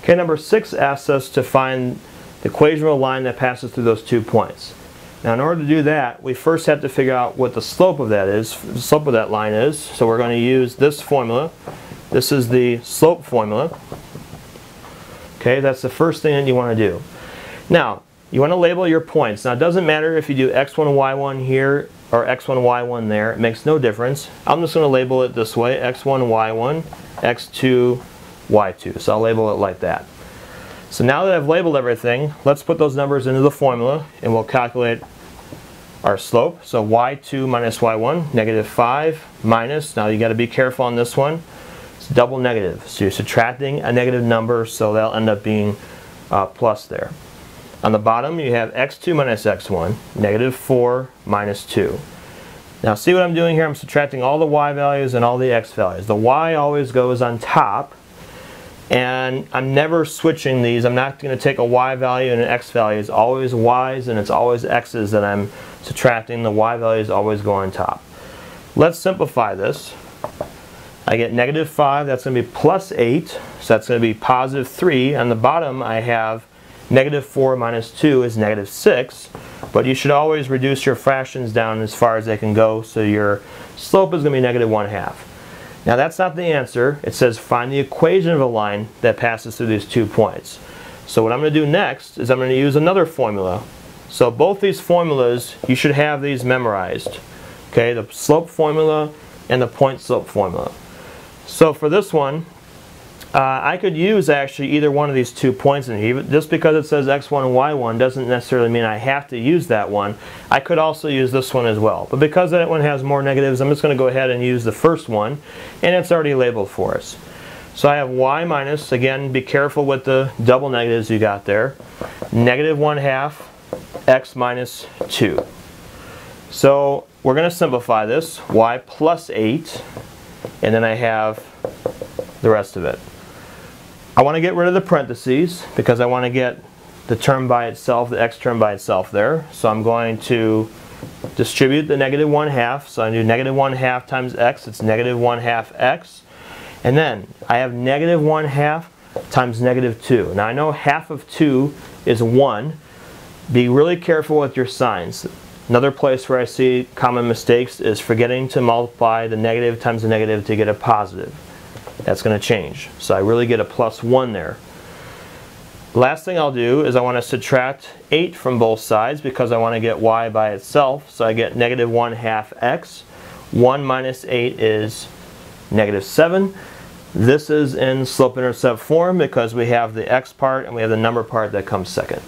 Okay, number 6 asks us to find the equation of a line that passes through those 2 points. Now in order to do that, we first have to figure out what the slope of that is, the slope of that line is. So we're going to use this formula. This is the slope formula. Okay, that's the first thing that you want to do. Now, you want to label your points. Now it doesn't matter if you do x1, y1 here or x1, y1 there. It makes no difference. I'm just going to label it this way, x1, y1, x2, y2. So I'll label it like that. So now that I've labeled everything, let's put those numbers into the formula and we'll calculate our slope. So y2 minus y1, negative 5 minus, now you got to be careful on this one, it's double negative. So you're subtracting a negative number, so that'll end up being plus there. On the bottom you have x2 minus x1, negative 4 minus 2. Now see what I'm doing here? I'm subtracting all the y values and all the x values. The y always goes on top, and I'm never switching these. I'm not going to take a y value and an x value. It's always y's and it's always x's that I'm subtracting. The y values always go on top. Let's simplify this. I get negative 5, that's going to be plus 8, so that's going to be positive 3. On the bottom I have negative 4 minus 2 is negative 6, but you should always reduce your fractions down as far as they can go, so your slope is going to be negative 1/2. Now that's not the answer. It says find the equation of a line that passes through these 2 points. So what I'm going to do next is I'm going to use another formula. So both these formulas, you should have these memorized. Okay, the slope formula and the point slope formula. So for this one, I could use actually either one of these 2 points in here. Just because it says x1 and y1 doesn't necessarily mean I have to use that one. I could also use this one as well. But because that one has more negatives, I'm just going to go ahead and use the first one, and it's already labeled for us. So I have y minus, again be careful with the double negatives you got there, negative 1/2 x minus 2. So we're going to simplify this, y plus 8, and then I have the rest of it. I want to get rid of the parentheses because I want to get the term by itself, the x term by itself there. So I'm going to distribute the negative 1/2. So I do negative 1/2 times x, it's negative 1/2 x. And then I have negative 1/2 times negative 2. Now I know half of 2 is 1. Be really careful with your signs. Another place where I see common mistakes is forgetting to multiply the negative times the negative to get a positive. That's going to change. So I really get a plus 1 there. Last thing I'll do is I want to subtract 8 from both sides because I want to get y by itself. So I get negative 1/2 x. 1 minus 8 is negative 7. This is in slope-intercept form because we have the x part and we have the number part that comes second.